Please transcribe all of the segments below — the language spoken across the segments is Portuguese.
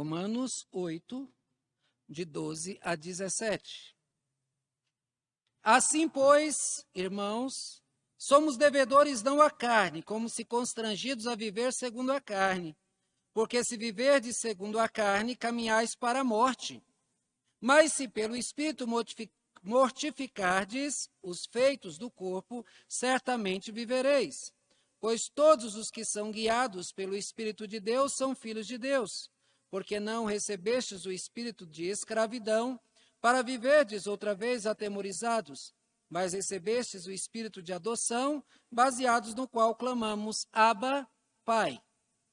Romanos 8, de 12 a 17. Assim, pois, irmãos, somos devedores não à carne, como se constrangidos a viver segundo a carne. Porque se viverdes segundo a carne, caminhais para a morte. Mas se pelo Espírito mortificardes os feitos do corpo, certamente vivereis. Pois todos os que são guiados pelo Espírito de Deus são filhos de Deus. Porque não recebestes o espírito de escravidão, para viverdes outra vez atemorizados, mas recebestes o espírito de adoção, baseados no qual clamamos, Abba, Pai.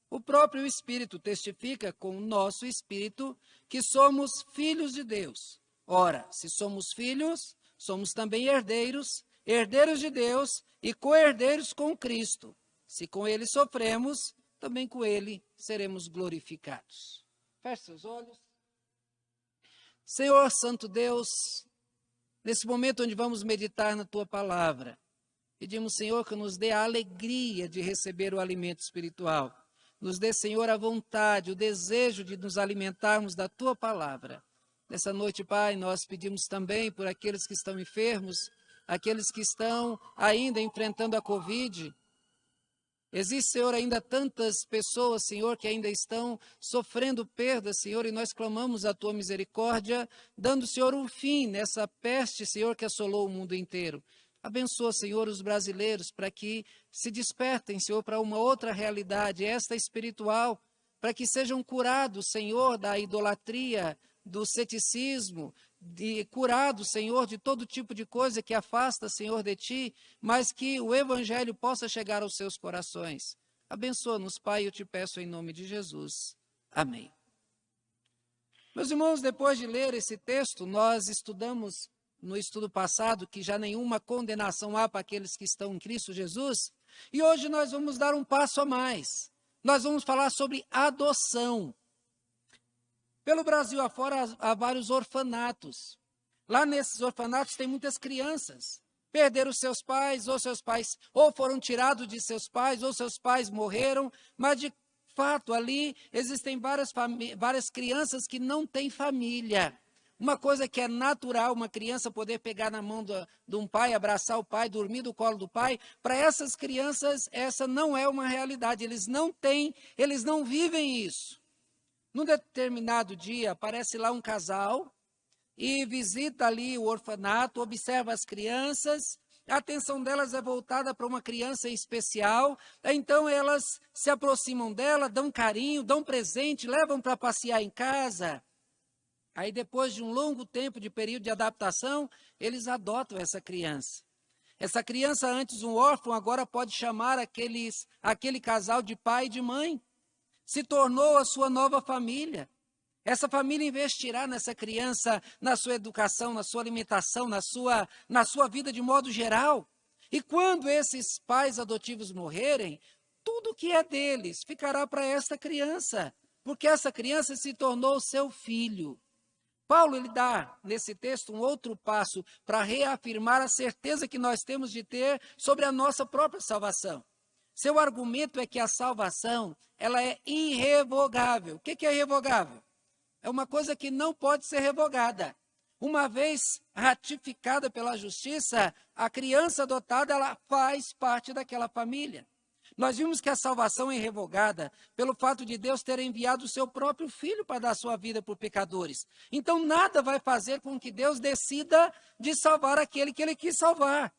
O próprio Espírito testifica com o nosso espírito que somos filhos de Deus. Ora, se somos filhos, somos também herdeiros, herdeiros de Deus e co-herdeiros com Cristo. Se com ele sofremos, também com ele seremos glorificados. Feche seus olhos. Senhor Santo Deus, nesse momento onde vamos meditar na Tua palavra, pedimos, Senhor, que nos dê a alegria de receber o alimento espiritual. Nos dê, Senhor, a vontade, o desejo de nos alimentarmos da Tua palavra. Nessa noite, Pai, nós pedimos também por aqueles que estão enfermos, aqueles que estão ainda enfrentando a Covid. Existe, Senhor, ainda tantas pessoas, Senhor, que ainda estão sofrendo perdas, Senhor, e nós clamamos a Tua misericórdia, dando, Senhor, um fim nessa peste, Senhor, que assolou o mundo inteiro. Abençoa, Senhor, os brasileiros para que se despertem, Senhor, para uma outra realidade, esta espiritual, para que sejam curados, Senhor, da idolatria, do ceticismo, curados, Senhor, de todo tipo de coisa que afasta, Senhor, de Ti, mas que o Evangelho possa chegar aos seus corações. Abençoa-nos, Pai, eu te peço em nome de Jesus. Amém. Meus irmãos, depois de ler esse texto, nós estudamos no estudo passado que já nenhuma condenação há para aqueles que estão em Cristo Jesus, e hoje nós vamos dar um passo a mais. Nós vamos falar sobre adoção. Pelo Brasil afora há vários orfanatos. Lá nesses orfanatos tem muitas crianças. Perderam seus pais ou foram tirados de seus pais, ou seus pais morreram, mas de fato ali existem várias crianças que não têm família. Uma coisa que é natural, uma criança poder pegar na mão de um pai, abraçar o pai, dormir do colo do pai, para essas crianças essa não é uma realidade, eles não vivem isso. Num determinado dia, aparece lá um casal e visita ali o orfanato, observa as crianças, a atenção delas é voltada para uma criança em especial, então elas se aproximam dela, dão carinho, dão presente, levam para passear em casa. Aí depois de um longo tempo de período de adaptação, eles adotam essa criança. Essa criança, antes um órfão, agora pode chamar aquele casal de pai e de mãe. Se tornou a sua nova família. Essa família investirá nessa criança, na sua educação, na sua alimentação, na sua vida de modo geral. E quando esses pais adotivos morrerem, tudo que é deles ficará para esta criança, porque essa criança se tornou seu filho. Paulo ele dá nesse texto um outro passo para reafirmar a certeza que nós temos de ter sobre a nossa própria salvação. Seu argumento é que a salvação, ela é irrevogável. O que é irrevogável? É uma coisa que não pode ser revogada. Uma vez ratificada pela justiça, a criança adotada, ela faz parte daquela família. Nós vimos que a salvação é irrevogada pelo fato de Deus ter enviado o seu próprio Filho para dar sua vida por pecadores. Então, nada vai fazer com que Deus decida de salvar aquele que Ele quis salvar.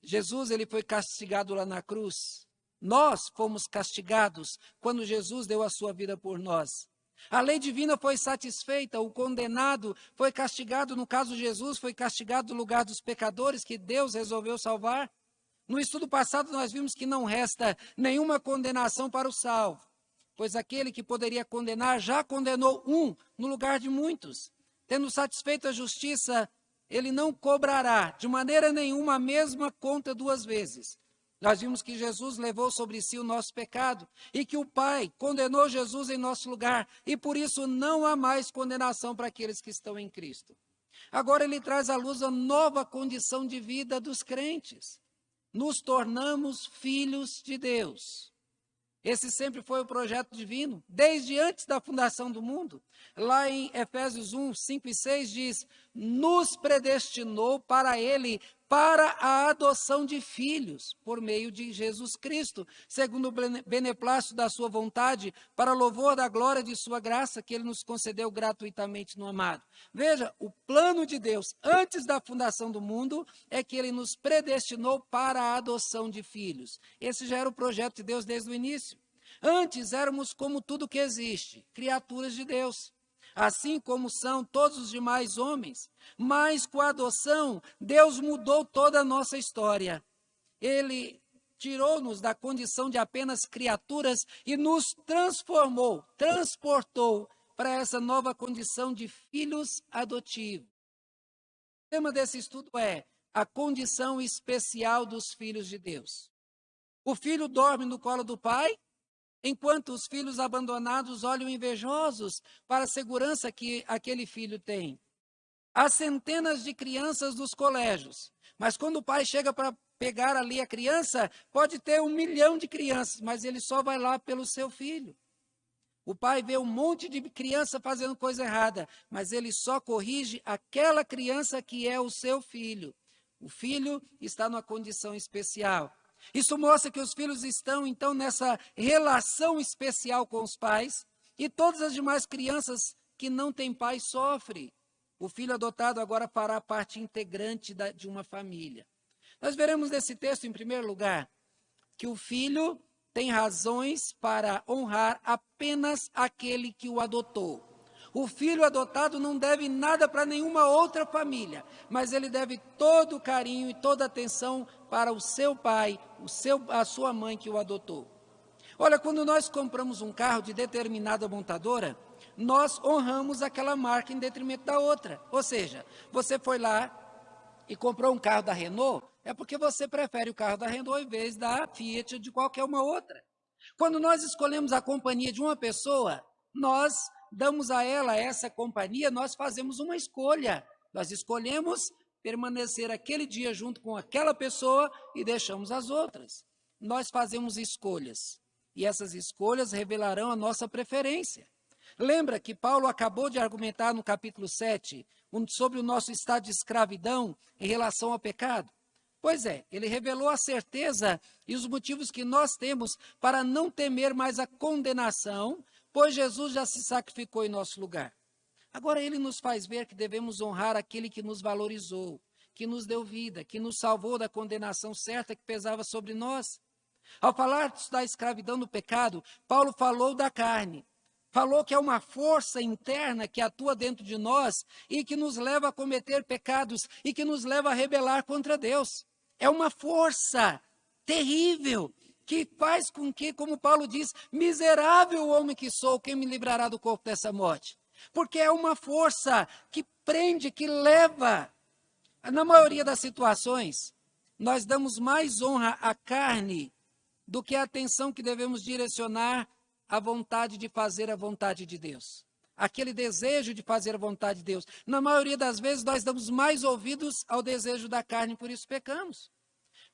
Jesus ele foi castigado lá na cruz. Nós fomos castigados quando Jesus deu a sua vida por nós. A lei divina foi satisfeita, o condenado foi castigado, no caso Jesus, foi castigado no lugar dos pecadores que Deus resolveu salvar. No estudo passado nós vimos que não resta nenhuma condenação para o salvo, pois aquele que poderia condenar já condenou um no lugar de muitos. Tendo satisfeito a justiça, ele não cobrará de maneira nenhuma a mesma conta duas vezes. Nós vimos que Jesus levou sobre si o nosso pecado e que o Pai condenou Jesus em nosso lugar e por isso não há mais condenação para aqueles que estão em Cristo. Agora ele traz à luz a nova condição de vida dos crentes. Nos tornamos filhos de Deus. Esse sempre foi o projeto divino, desde antes da fundação do mundo. Lá em Efésios 1, 5 e 6 diz, nos predestinou para ele, para a adoção de filhos, por meio de Jesus Cristo, segundo o beneplácito da sua vontade, para louvor da glória de sua graça, que ele nos concedeu gratuitamente no amado. Veja, o plano de Deus, antes da fundação do mundo, é que ele nos predestinou para a adoção de filhos. Esse já era o projeto de Deus desde o início. Antes éramos como tudo que existe, criaturas de Deus, assim como são todos os demais homens. Mas com a adoção, Deus mudou toda a nossa história. Ele tirou-nos da condição de apenas criaturas e nos transformou, transportou para essa nova condição de filhos adotivos. O tema desse estudo é a condição especial dos filhos de Deus. O filho dorme no colo do pai, enquanto os filhos abandonados olham invejosos para a segurança que aquele filho tem. Há centenas de crianças nos colégios, mas quando o pai chega para pegar ali a criança, pode ter 1 milhão de crianças, mas ele só vai lá pelo seu filho. O pai vê um monte de criança fazendo coisa errada, mas ele só corrige aquela criança que é o seu filho. O filho está numa condição especial. Isso mostra que os filhos estão, então, nessa relação especial com os pais, e todas as demais crianças que não têm pai sofrem. O filho adotado agora fará parte integrante de uma família. Nós veremos nesse texto, em primeiro lugar, que o filho tem razões para honrar apenas aquele que o adotou. O filho adotado não deve nada para nenhuma outra família, mas ele deve todo o carinho e toda a atenção para o seu pai, a sua mãe que o adotou. Olha, quando nós compramos um carro de determinada montadora, nós honramos aquela marca em detrimento da outra. Ou seja, você foi lá e comprou um carro da Renault, é porque você prefere o carro da Renault em vez da Fiat ou de qualquer uma outra. Quando nós escolhemos a companhia de uma pessoa, nós damos a ela essa companhia, nós fazemos uma escolha. Nós escolhemos permanecer aquele dia junto com aquela pessoa e deixamos as outras. Nós fazemos escolhas, e essas escolhas revelarão a nossa preferência. Lembra que Paulo acabou de argumentar no capítulo 7 sobre o nosso estado de escravidão em relação ao pecado? Pois é, ele revelou a certeza e os motivos que nós temos para não temer mais a condenação, pois Jesus já se sacrificou em nosso lugar. Agora ele nos faz ver que devemos honrar aquele que nos valorizou, que nos deu vida, que nos salvou da condenação certa que pesava sobre nós. Ao falar da escravidão do pecado, Paulo falou da carne. Falou que é uma força interna que atua dentro de nós e que nos leva a cometer pecados e que nos leva a rebelar contra Deus. É uma força terrível que faz com que, como Paulo diz, miserável homem que sou, quem me livrará do corpo dessa morte? Porque é uma força que prende, que leva. Na maioria das situações, nós damos mais honra à carne do que a atenção que devemos direcionar à vontade de fazer a vontade de Deus. Aquele desejo de fazer a vontade de Deus. Na maioria das vezes, nós damos mais ouvidos ao desejo da carne, por isso pecamos.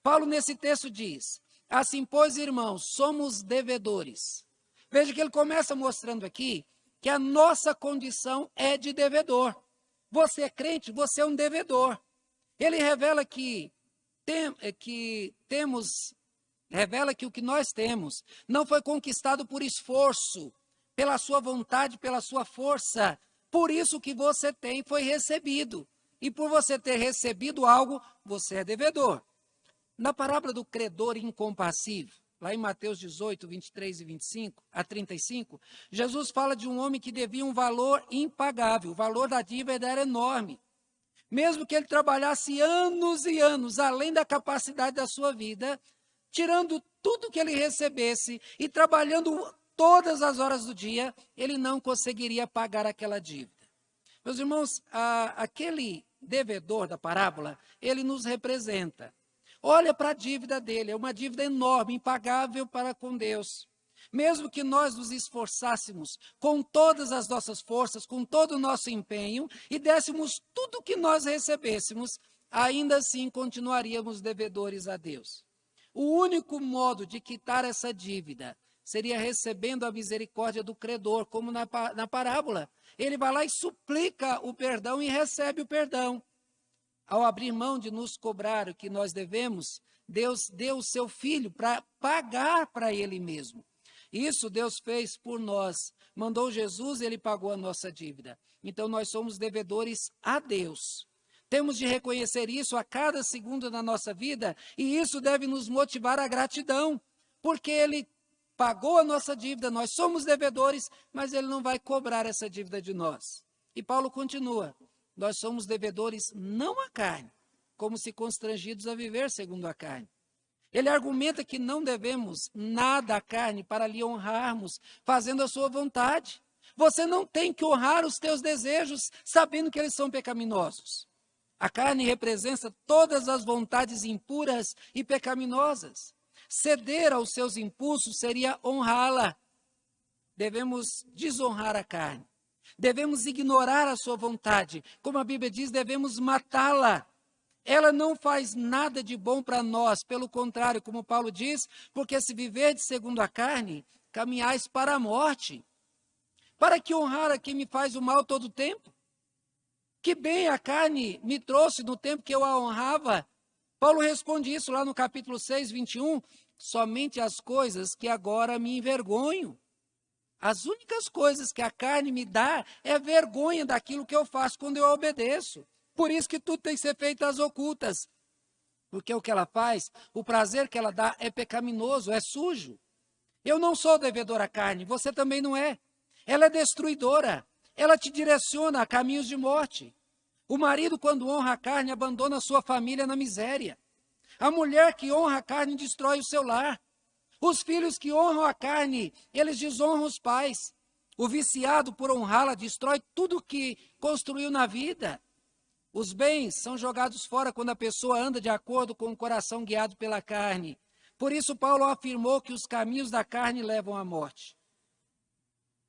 Paulo, nesse texto, diz, assim, pois, irmãos, somos devedores. Veja que ele começa mostrando aqui que a nossa condição é de devedor. Você é crente, você é um devedor. Ele revela que o que nós temos não foi conquistado por esforço, pela sua vontade, pela sua força. Por isso que você tem foi recebido. E por você ter recebido algo, você é devedor. Na parábola do credor incompassivo, lá em Mateus 18, 23 e 25 a 35, Jesus fala de um homem que devia um valor impagável. O valor da dívida era enorme. Mesmo que ele trabalhasse anos e anos, além da capacidade da sua vida, tirando tudo que ele recebesse e trabalhando todas as horas do dia, ele não conseguiria pagar aquela dívida. Meus irmãos, aquele devedor da parábola, ele nos representa. Olha para a dívida dele, é uma dívida enorme, impagável para com Deus. Mesmo que nós nos esforçássemos com todas as nossas forças, com todo o nosso empenho, e dessemos tudo o que nós recebêssemos, ainda assim continuaríamos devedores a Deus. O único modo de quitar essa dívida seria recebendo a misericórdia do credor, como na parábola. Ele vai lá e suplica o perdão e recebe o perdão. Ao abrir mão de nos cobrar o que nós devemos, Deus deu o seu Filho para pagar para Ele mesmo. Isso Deus fez por nós. Mandou Jesus e Ele pagou a nossa dívida. Então nós somos devedores a Deus. Temos de reconhecer isso a cada segundo da nossa vida, e isso deve nos motivar à gratidão, porque Ele pagou a nossa dívida, nós somos devedores, mas Ele não vai cobrar essa dívida de nós. E Paulo continua, nós somos devedores não à carne, como se constrangidos a viver segundo a carne. Ele argumenta que não devemos nada à carne para lhe honrarmos, fazendo a sua vontade. Você não tem que honrar os teus desejos, sabendo que eles são pecaminosos. A carne representa todas as vontades impuras e pecaminosas. Ceder aos seus impulsos seria honrá-la. Devemos desonrar a carne. Devemos ignorar a sua vontade. Como a Bíblia diz, devemos matá-la. Ela não faz nada de bom para nós, pelo contrário, como Paulo diz, porque se viverdes segundo a carne, caminhais para a morte. Para que honrar a quem me faz o mal todo o tempo? Que bem a carne me trouxe no tempo que eu a honrava. Paulo responde isso lá no capítulo 6, 21, somente as coisas que agora me envergonho. As únicas coisas que a carne me dá é vergonha daquilo que eu faço quando eu obedeço. Por isso que tudo tem que ser feito às ocultas. Porque o que ela faz, o prazer que ela dá é pecaminoso, é sujo. Eu não sou devedor à carne, você também não é. Ela é destruidora. Ela te direciona a caminhos de morte. O marido, quando honra a carne, abandona a sua família na miséria. A mulher que honra a carne destrói o seu lar. Os filhos que honram a carne, eles desonram os pais. O viciado por honrá-la destrói tudo que construiu na vida. Os bens são jogados fora quando a pessoa anda de acordo com o coração guiado pela carne. Por isso, Paulo afirmou que os caminhos da carne levam à morte.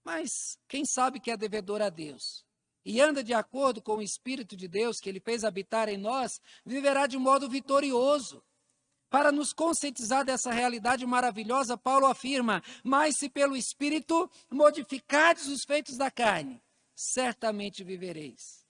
Mas quem sabe que é devedor a Deus e anda de acordo com o Espírito de Deus que Ele fez habitar em nós, viverá de modo vitorioso. Para nos conscientizar dessa realidade maravilhosa, Paulo afirma, mas se pelo Espírito modificardes os feitos da carne, certamente vivereis.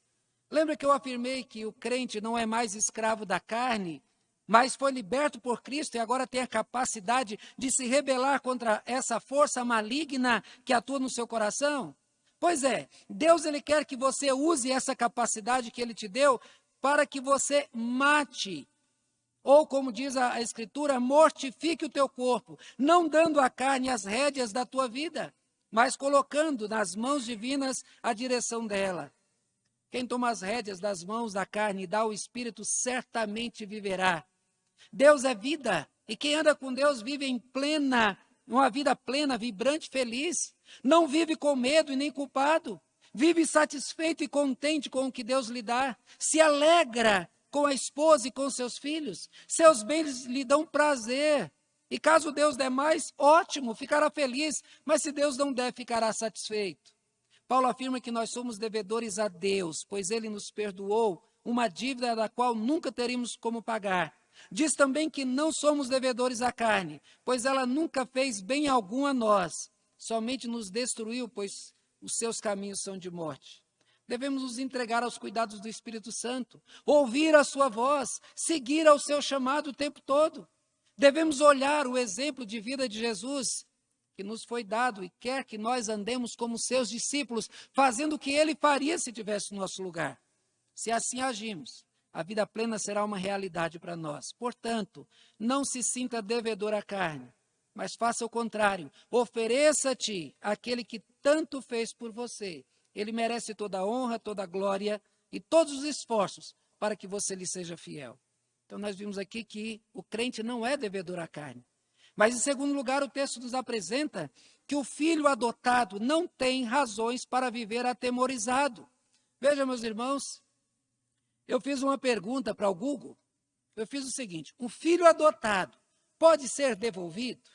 Lembra que eu afirmei que o crente não é mais escravo da carne, mas foi liberto por Cristo e agora tem a capacidade de se rebelar contra essa força maligna que atua no seu coração? Pois é, Deus ele quer que você use essa capacidade que Ele te deu para que você mate, ou como diz a Escritura, mortifique o teu corpo, não dando à carne as rédeas da tua vida, mas colocando nas mãos divinas a direção dela. Quem toma as rédeas das mãos da carne e dá ao Espírito certamente viverá. Deus é vida, e quem anda com Deus vive em uma vida plena, vibrante, feliz. Não vive com medo e nem culpado. Vive satisfeito e contente com o que Deus lhe dá. Se alegra com a esposa e com seus filhos. Seus bens lhe dão prazer. E caso Deus der mais, ótimo, ficará feliz. Mas se Deus não der, ficará satisfeito. Paulo afirma que nós somos devedores a Deus, pois Ele nos perdoou uma dívida da qual nunca teríamos como pagar. Diz também que não somos devedores à carne, pois ela nunca fez bem algum a nós, somente nos destruiu, pois os seus caminhos são de morte. Devemos nos entregar aos cuidados do Espírito Santo, ouvir a sua voz, seguir ao seu chamado o tempo todo. Devemos olhar o exemplo de vida de Jesus, que nos foi dado e quer que nós andemos como seus discípulos, fazendo o que Ele faria se tivesse no nosso lugar. Se assim agirmos, a vida plena será uma realidade para nós. Portanto, não se sinta devedor à carne, mas faça o contrário. Ofereça-te àquele que tanto fez por você. Ele merece toda a honra, toda a glória e todos os esforços para que você lhe seja fiel. Então, nós vimos aqui que o crente não é devedor à carne. Mas, em segundo lugar, o texto nos apresenta que o filho adotado não tem razões para viver atemorizado. Veja, meus irmãos, eu fiz uma pergunta para o Google. Eu fiz o seguinte: um filho adotado pode ser devolvido?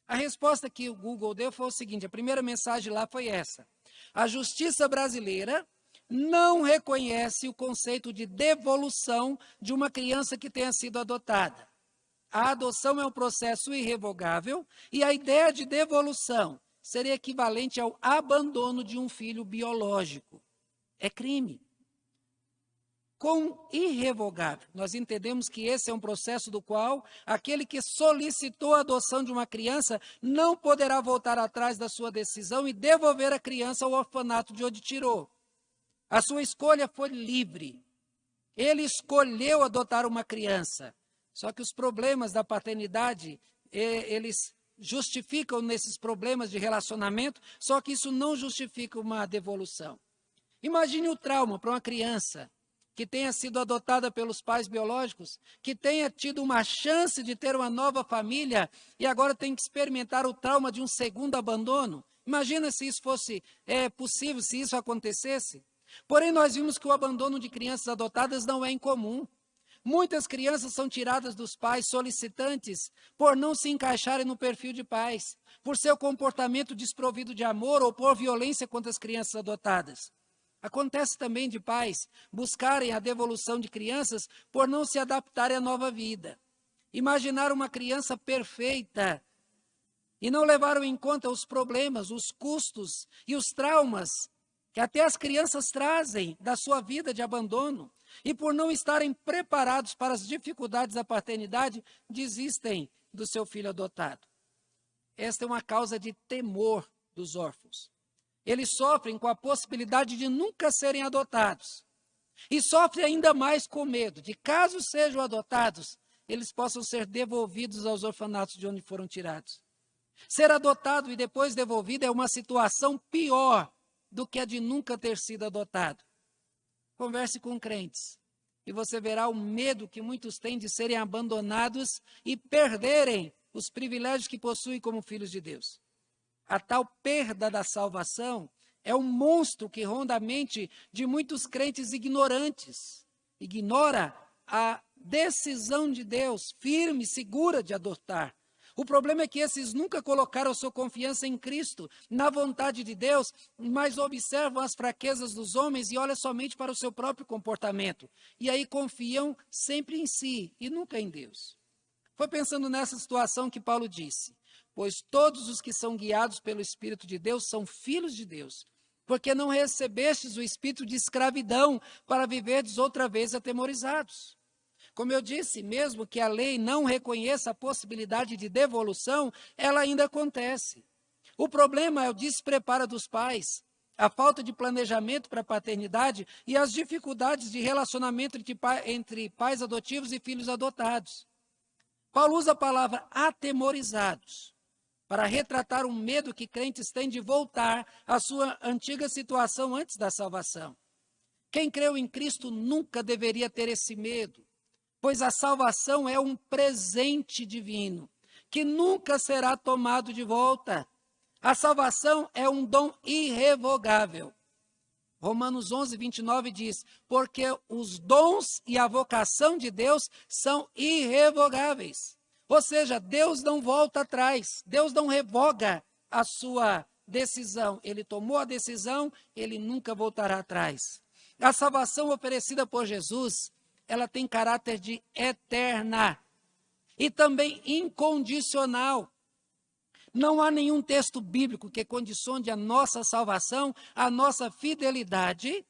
A resposta que o Google deu foi o seguinte, a primeira mensagem lá foi essa: a justiça brasileira não reconhece o conceito de devolução de uma criança que tenha sido adotada. A adoção é um processo irrevogável e a ideia de devolução seria equivalente ao abandono de um filho biológico. É crime. Com irrevogável, nós entendemos que esse é um processo do qual aquele que solicitou a adoção de uma criança não poderá voltar atrás da sua decisão e devolver a criança ao orfanato de onde tirou. A sua escolha foi livre. Ele escolheu adotar uma criança. Só que os problemas da paternidade, eles justificam nesses problemas de relacionamento, só que isso não justifica uma devolução. Imagine o trauma para uma criança que tenha sido adotada pelos pais biológicos, que tenha tido uma chance de ter uma nova família e agora tem que experimentar o trauma de um segundo abandono. Imagina se isso fosse possível, se isso acontecesse. Porém, nós vimos que o abandono de crianças adotadas não é incomum. Muitas crianças são tiradas dos pais solicitantes por não se encaixarem no perfil de pais, por seu comportamento desprovido de amor ou por violência contra as crianças adotadas. Acontece também de pais buscarem a devolução de crianças por não se adaptarem à nova vida. Imaginar uma criança perfeita e não levaram em conta os problemas, os custos e os traumas que até as crianças trazem da sua vida de abandono. E por não estarem preparados para as dificuldades da paternidade, desistem do seu filho adotado. Esta é uma causa de temor dos órfãos. Eles sofrem com a possibilidade de nunca serem adotados. E sofrem ainda mais com medo de, caso sejam adotados, eles possam ser devolvidos aos orfanatos de onde foram tirados. Ser adotado e depois devolvido é uma situação pior do que a de nunca ter sido adotado. Converse com crentes e você verá o medo que muitos têm de serem abandonados e perderem os privilégios que possuem como filhos de Deus. A tal perda da salvação é um monstro que ronda a mente de muitos crentes ignorantes. Ignora a decisão de Deus firme e segura de adotar. O problema é que esses nunca colocaram sua confiança em Cristo, na vontade de Deus, mas observam as fraquezas dos homens e olham somente para o seu próprio comportamento. E aí confiam sempre em si e nunca em Deus. Foi pensando nessa situação que Paulo disse: pois todos os que são guiados pelo Espírito de Deus são filhos de Deus, porque não recebestes o espírito de escravidão para viverdes outra vez atemorizados. Como eu disse, mesmo que a lei não reconheça a possibilidade de devolução, ela ainda acontece. O problema é o despreparo dos pais, a falta de planejamento para a paternidade e as dificuldades de relacionamento entre pais adotivos e filhos adotados. Paulo usa a palavra atemorizados para retratar o medo que crentes têm de voltar à sua antiga situação antes da salvação. Quem creu em Cristo nunca deveria ter esse medo, pois a salvação é um presente divino, que nunca será tomado de volta. A salvação é um dom irrevogável. Romanos 11, 29 diz: porque os dons e a vocação de Deus são irrevogáveis. Ou seja, Deus não volta atrás, Deus não revoga a sua decisão. Ele tomou a decisão, ele nunca voltará atrás. A salvação oferecida por Jesus, ela tem caráter de eterna e também incondicional. Não há nenhum texto bíblico que condicione a nossa salvação, a nossa fidelidade,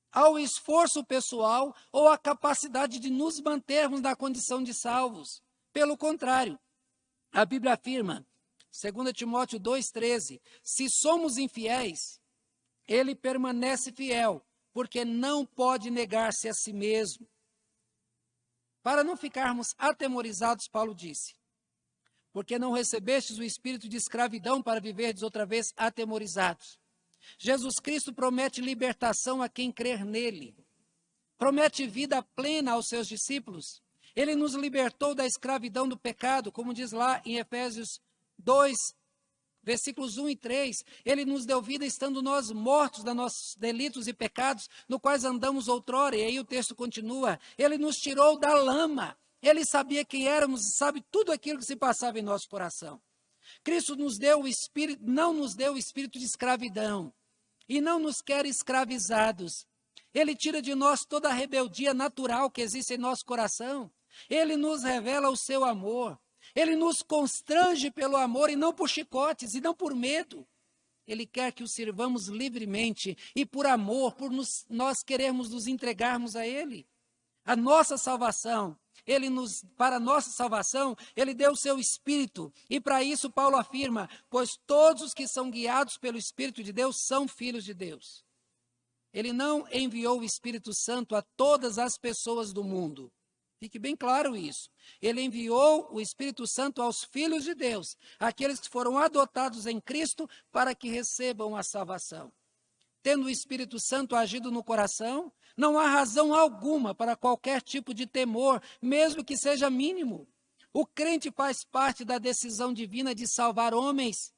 ao esforço pessoal ou à capacidade de nos mantermos na condição de salvos. Pelo contrário, a Bíblia afirma, 2 Timóteo 2,13, se somos infiéis, ele permanece fiel, porque não pode negar-se a si mesmo. Para não ficarmos atemorizados, Paulo disse, porque não recebestes o espírito de escravidão para viverdes outra vez atemorizados. Jesus Cristo promete libertação a quem crer nele. Promete vida plena aos seus discípulos. Ele nos libertou da escravidão do pecado, como diz lá em Efésios 2, versículos 1 e 3, ele nos deu vida estando nós mortos dos nossos delitos e pecados, no quais andamos outrora, e aí o texto continua, ele nos tirou da lama, ele sabia quem éramos e sabe tudo aquilo que se passava em nosso coração. Cristo nos deu o espírito, não nos deu o espírito de escravidão, e não nos quer escravizados. Ele tira de nós toda a rebeldia natural que existe em nosso coração. Ele nos revela o seu amor. Ele nos constrange pelo amor e não por chicotes e não por medo. Ele quer que o sirvamos livremente e por amor, nós queremos nos entregarmos a Ele. A nossa salvação, para a nossa salvação, Ele deu o seu Espírito. E para isso Paulo afirma, pois todos os que são guiados pelo Espírito de Deus são filhos de Deus. Ele não enviou o Espírito Santo a todas as pessoas do mundo. Fique bem claro isso. Ele enviou o Espírito Santo aos filhos de Deus, aqueles que foram adotados em Cristo para que recebam a salvação. Tendo o Espírito Santo agido no coração, não há razão alguma para qualquer tipo de temor, mesmo que seja mínimo. O crente faz parte da decisão divina de salvar homens.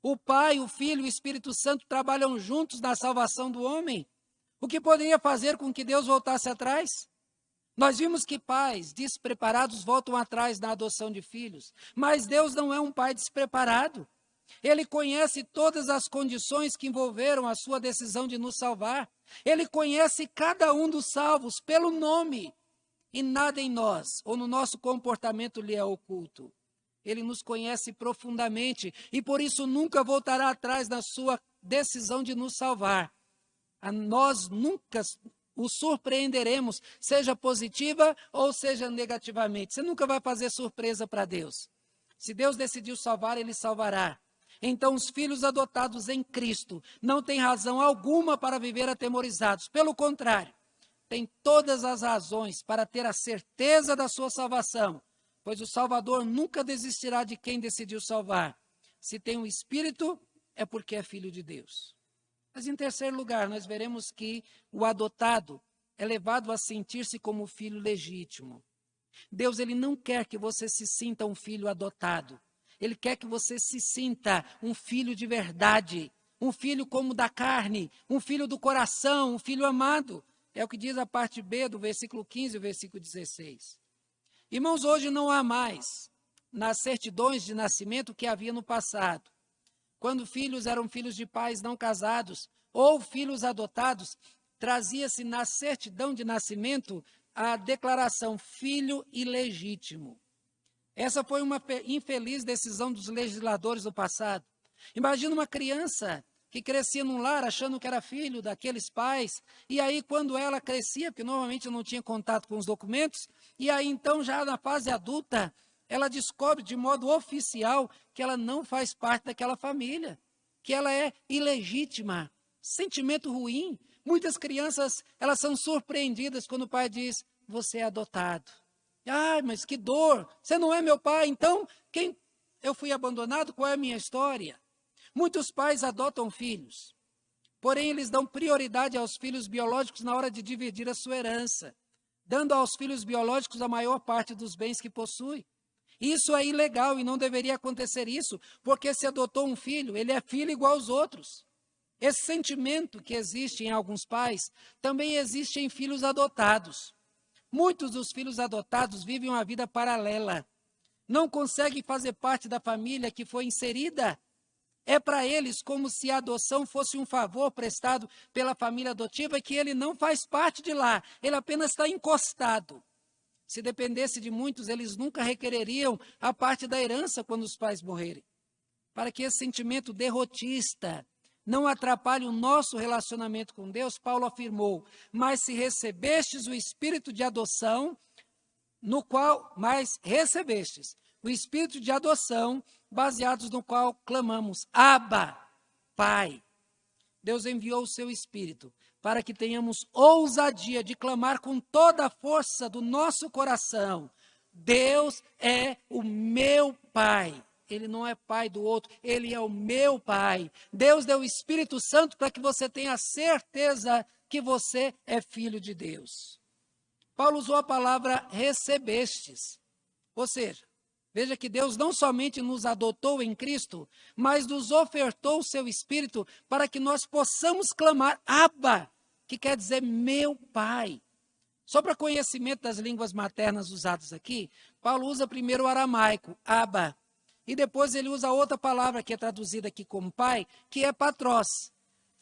O Pai, o Filho e o Espírito Santo trabalham juntos na salvação do homem. O que poderia fazer com que Deus voltasse atrás? Nós vimos que pais despreparados voltam atrás na adoção de filhos, mas Deus não é um pai despreparado. Ele conhece todas as condições que envolveram a sua decisão de nos salvar. Ele conhece cada um dos salvos pelo nome, e nada em nós ou no nosso comportamento lhe é oculto. Ele nos conhece profundamente e por isso nunca voltará atrás na sua decisão de nos salvar. Nós nunca o surpreenderemos, seja positiva ou seja negativamente. Você nunca vai fazer surpresa para Deus. Se Deus decidiu salvar, Ele salvará. Então, os filhos adotados em Cristo não têm razão alguma para viver atemorizados. Pelo contrário, têm todas as razões para ter a certeza da sua salvação, pois o Salvador nunca desistirá de quem decidiu salvar. Se tem um Espírito, é porque é filho de Deus. Mas, em terceiro lugar, nós veremos que o adotado é levado a sentir-se como filho legítimo. Deus, Ele não quer que você se sinta um filho adotado. Ele quer que você se sinta um filho de verdade, um filho como da carne, um filho do coração, um filho amado. É o que diz a parte B do versículo 15 e o versículo 16. Irmãos, hoje não há mais nas certidões de nascimento o que havia no passado. Quando filhos eram filhos de pais não casados ou filhos adotados, trazia-se na certidão de nascimento a declaração filho ilegítimo. Essa foi uma infeliz decisão dos legisladores do passado. Imagina uma criança que crescia num lar achando que era filho daqueles pais, e aí quando ela crescia, porque normalmente não tinha contato com os documentos, e aí então já na fase adulta, ela descobre de modo oficial que ela não faz parte daquela família, que ela é ilegítima. Sentimento ruim. Muitas crianças, elas são surpreendidas quando o pai diz, você é adotado. Ai, mas que dor, você não é meu pai, então eu fui abandonado, qual é a minha história? Muitos pais adotam filhos, porém eles dão prioridade aos filhos biológicos na hora de dividir a sua herança, dando aos filhos biológicos a maior parte dos bens que possui. Isso é ilegal e não deveria acontecer isso, porque se adotou um filho, ele é filho igual aos outros. Esse sentimento que existe em alguns pais, também existe em filhos adotados. Muitos dos filhos adotados vivem uma vida paralela. Não conseguem fazer parte da família que foi inserida. É para eles como se a adoção fosse um favor prestado pela família adotiva e que ele não faz parte de lá, ele apenas está encostado. Se dependesse de muitos, eles nunca requereriam a parte da herança quando os pais morrerem. Para que esse sentimento derrotista não atrapalhe o nosso relacionamento com Deus, Paulo afirmou, mas se recebestes o espírito de adoção, recebestes o espírito de adoção, baseados no qual clamamos, Abba, Pai. Deus enviou o seu Espírito para que tenhamos ousadia de clamar com toda a força do nosso coração. Deus é o meu Pai. Ele não é pai do outro, ele é o meu Pai. Deus deu o Espírito Santo para que você tenha certeza que você é filho de Deus. Paulo usou a palavra recebestes. Ou seja, veja que Deus não somente nos adotou em Cristo, mas nos ofertou o seu Espírito para que nós possamos clamar Abba, que quer dizer meu Pai. Só para conhecimento das línguas maternas usadas aqui, Paulo usa primeiro o aramaico, Abba, e depois ele usa outra palavra que é traduzida aqui como pai, que é patrós.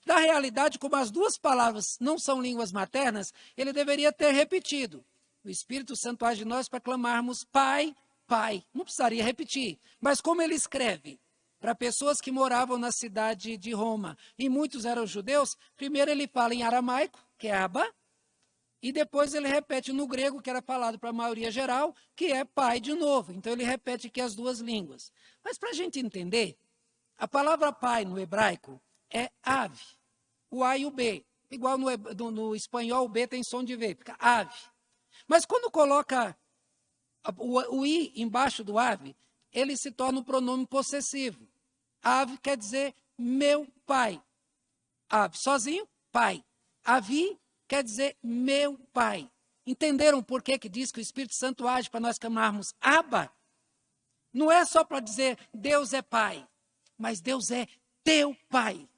Na realidade, como as duas palavras não são línguas maternas, ele deveria ter repetido. O Espírito Santo age em nós para clamarmos Pai, Pai. Não precisaria repetir. Mas como ele escreve para pessoas que moravam na cidade de Roma, e muitos eram judeus, primeiro ele fala em aramaico, que é Abba, e depois ele repete no grego, que era falado para a maioria geral, que é pai de novo. Então ele repete aqui as duas línguas. Mas para a gente entender, a palavra pai no hebraico é ave, o A e o B. Igual no espanhol, o B tem som de V, fica ave. Mas quando coloca o I embaixo do ave, ele se torna um pronome possessivo. Ave quer dizer meu pai. Ave sozinho, pai. Avi quer dizer meu pai. Entenderam por que diz que o Espírito Santo age para nós clamarmos Abba? Não é só para dizer Deus é pai, mas Deus é teu pai.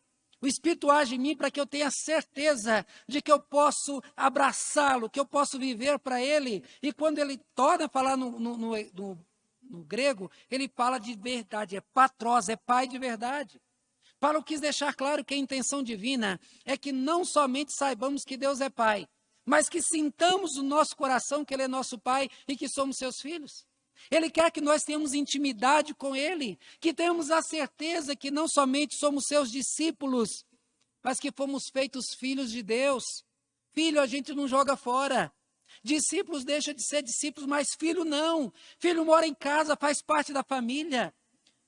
O Espírito age em mim para que eu tenha certeza de que eu posso abraçá-lo, que eu posso viver para ele. E quando ele torna a falar no grego, ele fala de verdade, é patrós, é pai de verdade. Paulo quis deixar claro que a intenção divina é que não somente saibamos que Deus é pai, mas que sintamos no nosso coração que ele é nosso pai e que somos seus filhos. Ele quer que nós tenhamos intimidade com ele, que tenhamos a certeza que não somente somos seus discípulos, mas que fomos feitos filhos de Deus. Filho a gente não joga fora. Discípulos deixa de ser discípulos, mas filho não. Filho mora em casa, faz parte da família.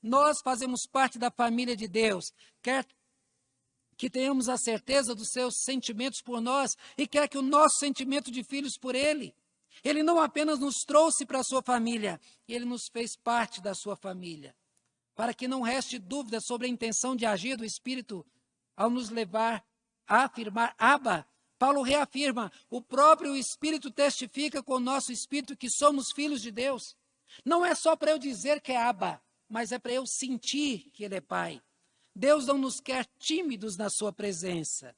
Nós fazemos parte da família de Deus. Quer que tenhamos a certeza dos seus sentimentos por nós e quer que o nosso sentimento de filhos por ele. Ele não apenas nos trouxe para a sua família, ele nos fez parte da sua família. Para que não reste dúvida sobre a intenção de agir do Espírito ao nos levar a afirmar Abba, Paulo reafirma, o próprio Espírito testifica com o nosso Espírito que somos filhos de Deus. Não é só para eu dizer que é Abba, mas é para eu sentir que ele é Pai. Deus não nos quer tímidos na sua presença.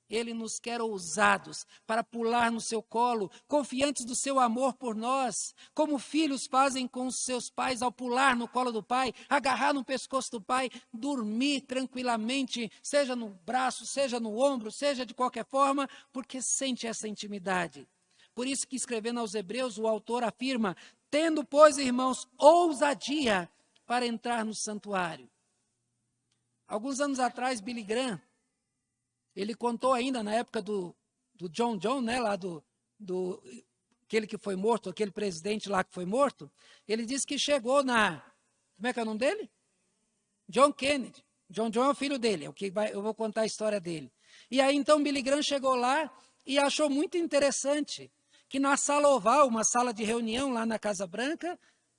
Ele nos quer ousados para pular no seu colo, confiantes do seu amor por nós, como filhos fazem com os seus pais ao pular no colo do pai, agarrar no pescoço do pai, dormir tranquilamente, seja no braço, seja no ombro, seja de qualquer forma, porque sente essa intimidade. Por isso que escrevendo aos Hebreus, o autor afirma, tendo, pois, irmãos, ousadia para entrar no santuário. Alguns anos atrás, Billy Graham, ele contou ainda na época do John, né, lá aquele que foi morto, aquele presidente lá que foi morto, ele disse que chegou como é que é o nome dele? John Kennedy. John é o filho dele, eu vou contar a história dele. E aí então Billy Graham chegou lá e achou muito interessante que na sala oval, uma sala de reunião lá na Casa Branca,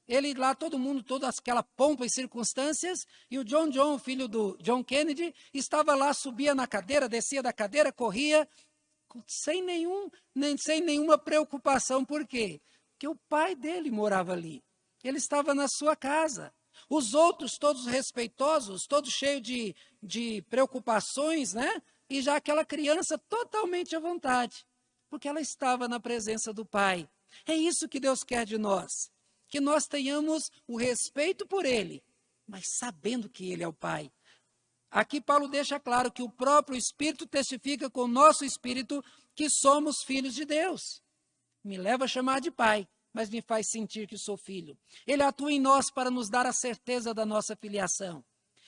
ele lá, todo mundo, toda aquela pompa e circunstâncias, e o John, filho do John Kennedy, estava lá, subia na cadeira, descia da cadeira, corria, sem nenhuma preocupação. Por quê? Porque o pai dele morava ali. Ele estava na sua casa. Os outros, todos respeitosos, todos cheios de preocupações, né? E já aquela criança totalmente à vontade, porque ela estava na presença do pai. É isso que Deus quer de nós. Que nós tenhamos o respeito por ele, mas sabendo que ele é o Pai. Aqui Paulo deixa claro que o próprio Espírito testifica com o nosso Espírito que somos filhos de Deus. Me leva a chamar de Pai, mas me faz sentir que sou filho. Ele atua em nós para nos dar a certeza da nossa filiação.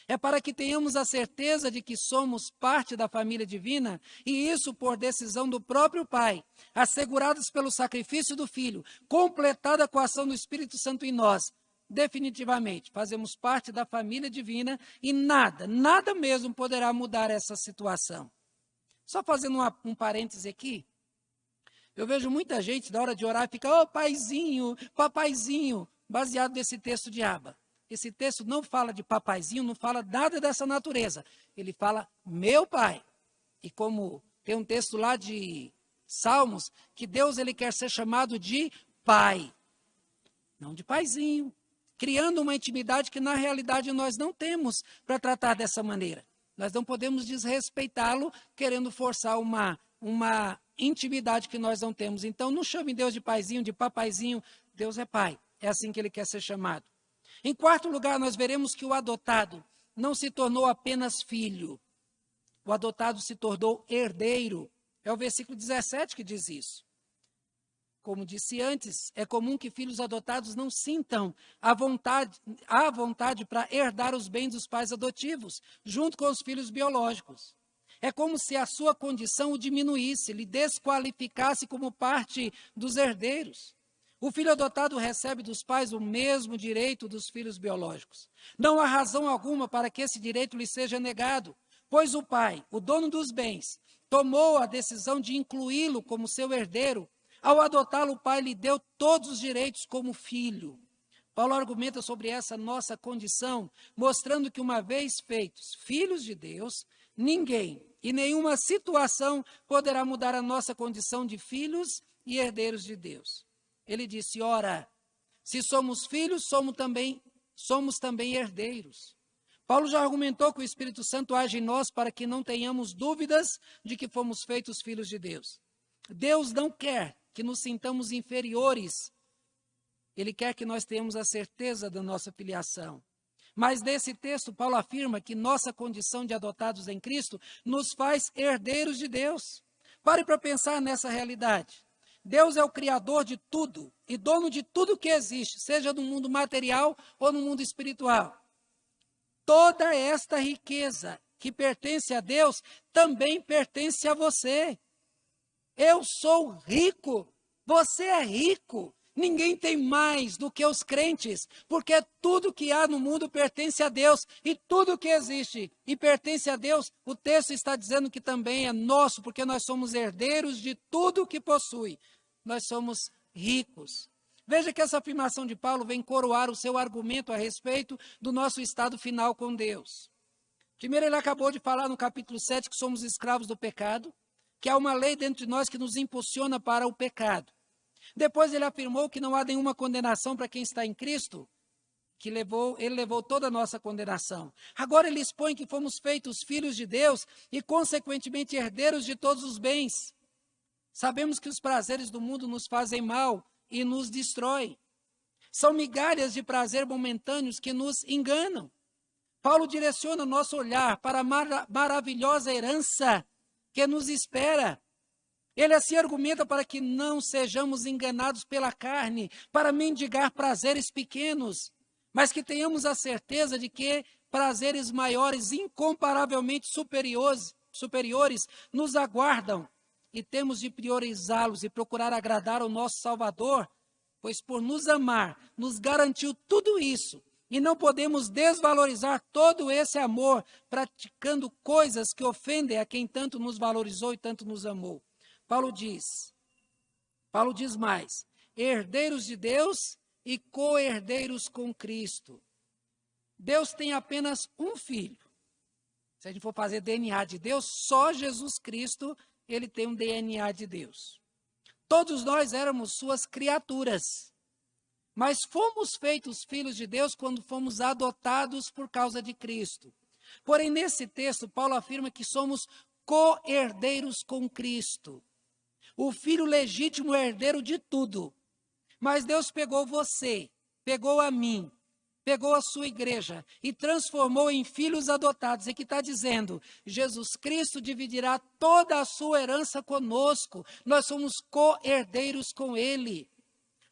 É para que tenhamos a certeza de que somos parte da família divina, e isso por decisão do próprio Pai, assegurados pelo sacrifício do Filho, completada com a ação do Espírito Santo em nós. Definitivamente, fazemos parte da família divina e nada mesmo poderá mudar essa situação. Só fazendo um parêntese aqui, eu vejo muita gente, na hora de orar, fica, paizinho, papaizinho, baseado nesse texto de Abba. Esse texto não fala de papaizinho, não fala nada dessa natureza. Ele fala, meu pai. E como tem um texto lá de Salmos, que Deus ele quer ser chamado de pai, não de paizinho. Criando uma intimidade que na realidade nós não temos para tratar dessa maneira. Nós não podemos desrespeitá-lo querendo forçar uma intimidade que nós não temos. Então não chame Deus de paizinho, de papaizinho. Deus é pai. É assim que ele quer ser chamado. Em quarto lugar, nós veremos que o adotado não se tornou apenas filho. O adotado se tornou herdeiro. É o versículo 17 que diz isso. Como disse antes, é comum que filhos adotados não sintam a vontade para herdar os bens dos pais adotivos, junto com os filhos biológicos. É como se a sua condição o diminuísse, lhe desqualificasse como parte dos herdeiros. O filho adotado recebe dos pais o mesmo direito dos filhos biológicos. Não há razão alguma para que esse direito lhe seja negado, pois o pai, o dono dos bens, tomou a decisão de incluí-lo como seu herdeiro. Ao adotá-lo, o pai lhe deu todos os direitos como filho. Paulo argumenta sobre essa nossa condição, mostrando que uma vez feitos filhos de Deus, ninguém e nenhuma situação poderá mudar a nossa condição de filhos e herdeiros de Deus. Ele disse, ora, se somos filhos, somos também herdeiros. Paulo já argumentou que o Espírito Santo age em nós para que não tenhamos dúvidas de que fomos feitos filhos de Deus. Deus não quer que nos sintamos inferiores. Ele quer que nós tenhamos a certeza da nossa filiação. Mas nesse texto, Paulo afirma que nossa condição de adotados em Cristo nos faz herdeiros de Deus. Pare para pensar nessa realidade. Deus é o criador de tudo e dono de tudo que existe, seja no mundo material ou no mundo espiritual. Toda esta riqueza que pertence a Deus também pertence a você. Eu sou rico, você é rico. Ninguém tem mais do que os crentes, porque tudo que há no mundo pertence a Deus, e tudo que existe e pertence a Deus, o texto está dizendo que também é nosso, porque nós somos herdeiros de tudo que possui. Nós somos ricos. Veja que essa afirmação de Paulo vem coroar o seu argumento a respeito do nosso estado final com Deus. Primeiro, ele acabou de falar no capítulo 7 que somos escravos do pecado, que há uma lei dentro de nós que nos impulsiona para o pecado. Depois ele afirmou que não há nenhuma condenação para quem está em Cristo, que ele levou toda a nossa condenação. Agora ele expõe que fomos feitos filhos de Deus e, consequentemente, herdeiros de todos os bens. Sabemos que os prazeres do mundo nos fazem mal e nos destroem. São migalhas de prazer momentâneos que nos enganam. Paulo direciona nosso olhar para a maravilhosa herança que nos espera. Ele assim argumenta para que não sejamos enganados pela carne, para mendigar prazeres pequenos, mas que tenhamos a certeza de que prazeres maiores, incomparavelmente superiores, nos aguardam. E temos de priorizá-los e procurar agradar ao nosso Salvador, pois por nos amar, nos garantiu tudo isso. E não podemos desvalorizar todo esse amor praticando coisas que ofendem a quem tanto nos valorizou e tanto nos amou. Paulo diz mais, herdeiros de Deus e co-herdeiros com Cristo. Deus tem apenas um filho. Se a gente for fazer DNA de Deus, só Jesus Cristo, ele tem um DNA de Deus. Todos nós éramos suas criaturas, mas fomos feitos filhos de Deus quando fomos adotados por causa de Cristo. Porém, nesse texto, Paulo afirma que somos co-herdeiros com Cristo. O filho legítimo é herdeiro de tudo. Mas Deus pegou você, pegou a mim, pegou a sua igreja e transformou em filhos adotados. E que está dizendo, Jesus Cristo dividirá toda a sua herança conosco. Nós somos co-herdeiros com Ele.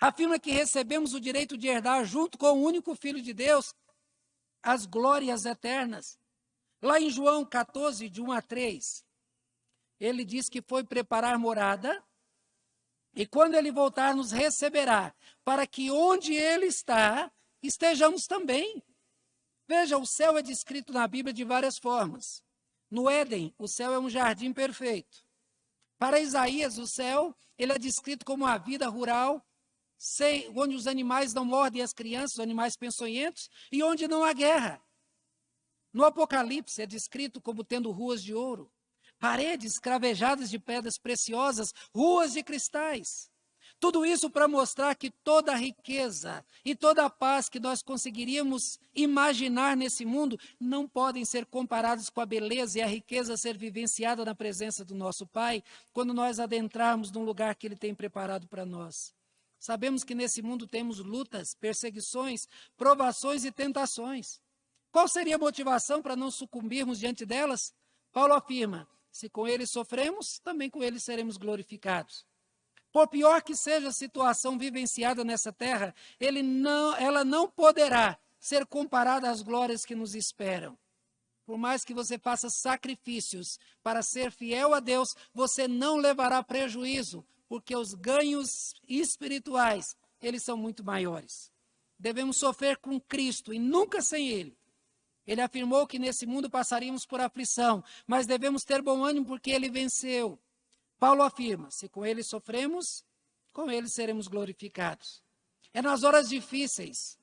Afirma que recebemos o direito de herdar junto com o único Filho de Deus as glórias eternas. Lá em João 14, de 1 a 3, ele diz que foi preparar morada e quando ele voltar nos receberá, para que onde ele está, estejamos também. Veja, o céu é descrito na Bíblia de várias formas. No Éden, o céu é um jardim perfeito. Para Isaías, o céu, ele é descrito como a vida rural, onde os animais não mordem as crianças, os animais peçonhentos, e onde não há guerra. No Apocalipse, é descrito como tendo ruas de ouro, paredes cravejadas de pedras preciosas, ruas de cristais. Tudo isso para mostrar que toda a riqueza e toda a paz que nós conseguiríamos imaginar nesse mundo não podem ser comparados com a beleza e a riqueza a ser vivenciada na presença do nosso Pai, quando nós adentrarmos num lugar que Ele tem preparado para nós. Sabemos que nesse mundo temos lutas, perseguições, provações e tentações. Qual seria a motivação para não sucumbirmos diante delas? Paulo afirma, se com Ele sofremos, também com Ele seremos glorificados. Por pior que seja a situação vivenciada nessa terra, ela não poderá ser comparada às glórias que nos esperam. Por mais que você faça sacrifícios para ser fiel a Deus, você não levará prejuízo, porque os ganhos espirituais, eles são muito maiores. Devemos sofrer com Cristo e nunca sem Ele. Ele afirmou que nesse mundo passaríamos por aflição, mas devemos ter bom ânimo porque Ele venceu. Paulo afirma, se com Ele sofremos, com Ele seremos glorificados. É nas horas difíceis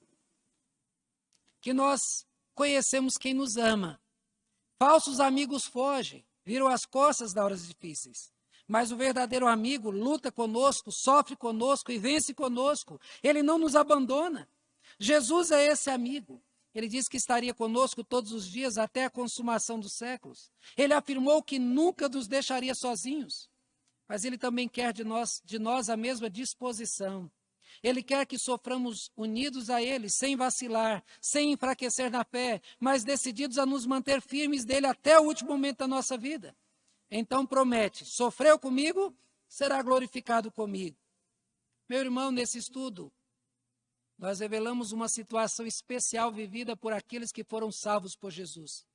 que nós conhecemos quem nos ama. Falsos amigos fogem, viram as costas nas horas difíceis. Mas o verdadeiro amigo luta conosco, sofre conosco e vence conosco. Ele não nos abandona. Jesus é esse amigo. Ele disse que estaria conosco todos os dias até a consumação dos séculos. Ele afirmou que nunca nos deixaria sozinhos. Mas Ele também quer de nós a mesma disposição. Ele quer que soframos unidos a Ele, sem vacilar, sem enfraquecer na fé, mas decididos a nos manter firmes dEle até o último momento da nossa vida. Então promete, sofreu comigo, será glorificado comigo. Meu irmão, nesse estudo, nós revelamos uma situação especial vivida por aqueles que foram salvos por Jesus.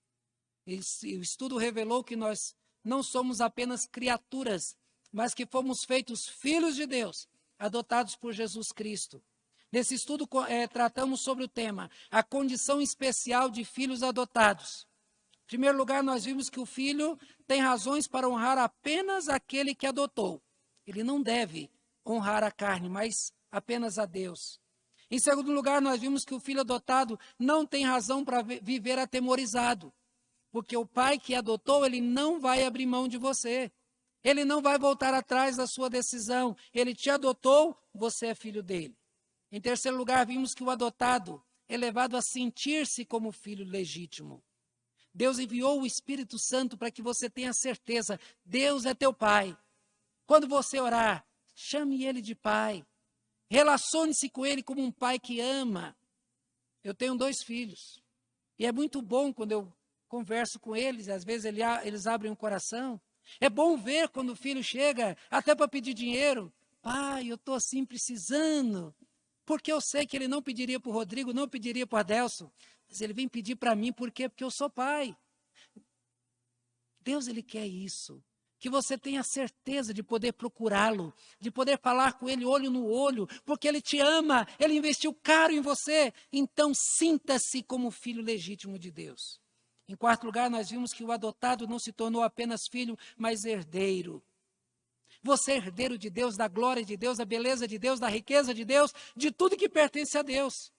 E o estudo revelou que nós não somos apenas criaturas, mas que fomos feitos filhos de Deus, adotados por Jesus Cristo. Nesse estudo tratamos sobre o tema, a condição especial de filhos adotados. Em primeiro lugar, nós vimos que o filho tem razões para honrar apenas aquele que adotou. Ele não deve honrar a carne, mas apenas a Deus. Em segundo lugar, nós vimos que o filho adotado não tem razão para viver atemorizado, porque o pai que adotou, ele não vai abrir mão de você. Ele não vai voltar atrás da sua decisão. Ele te adotou, você é filho dele. Em terceiro lugar, vimos que o adotado é levado a sentir-se como filho legítimo. Deus enviou o Espírito Santo para que você tenha certeza, Deus é teu pai. Quando você orar, chame ele de pai. Relacione-se com ele como um pai que ama. Eu tenho 2 filhos. E é muito bom quando eu converso com eles, às vezes eles abrem o coração. É bom ver quando o filho chega, até para pedir dinheiro. Pai, eu estou assim precisando. Porque eu sei que ele não pediria para o Rodrigo, não pediria para o Adelson. Mas ele vem pedir para mim, por quê? Porque eu sou pai. Deus, ele quer isso. Que você tenha certeza de poder procurá-lo, de poder falar com ele olho no olho, porque ele te ama, ele investiu caro em você. Então, sinta-se como filho legítimo de Deus. Em quarto lugar, nós vimos que o adotado não se tornou apenas filho, mas herdeiro. Você é herdeiro de Deus, da glória de Deus, da beleza de Deus, da riqueza de Deus, de tudo que pertence a Deus.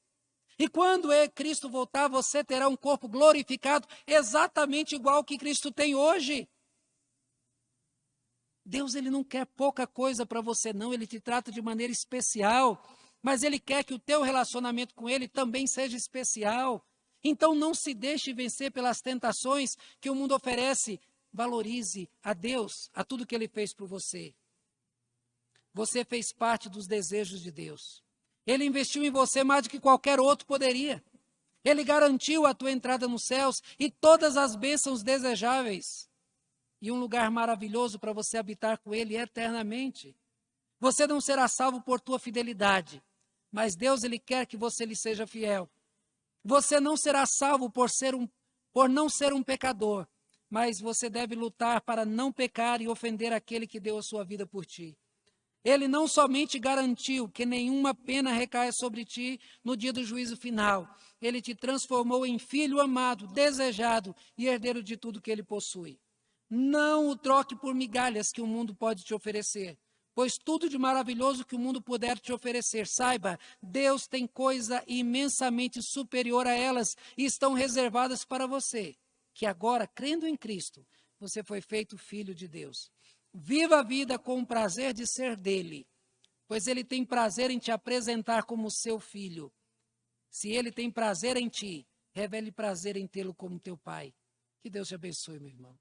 E quando Cristo voltar, você terá um corpo glorificado, exatamente igual ao que Cristo tem hoje. Deus, ele não quer pouca coisa para você, não. Ele te trata de maneira especial, mas ele quer que o teu relacionamento com ele também seja especial. Então não se deixe vencer pelas tentações que o mundo oferece. Valorize a Deus, a tudo que ele fez por você. Você fez parte dos desejos de Deus. Ele investiu em você mais do que qualquer outro poderia. Ele garantiu a tua entrada nos céus e todas as bênçãos desejáveis. E um lugar maravilhoso para você habitar com ele eternamente. Você não será salvo por tua fidelidade, mas Deus, ele quer que você lhe seja fiel. Você não será salvo por não ser um pecador, mas você deve lutar para não pecar e ofender aquele que deu a sua vida por ti. Ele não somente garantiu que nenhuma pena recaia sobre ti no dia do juízo final, ele te transformou em filho amado, desejado e herdeiro de tudo que ele possui. Não o troque por migalhas que o mundo pode te oferecer, pois tudo de maravilhoso que o mundo puder te oferecer, saiba, Deus tem coisa imensamente superior a elas e estão reservadas para você, que agora, crendo em Cristo, você foi feito filho de Deus. Viva a vida com o prazer de ser dele, pois ele tem prazer em te apresentar como seu filho. Se ele tem prazer em ti, revele prazer em tê-lo como teu pai. Que Deus te abençoe, meu irmão.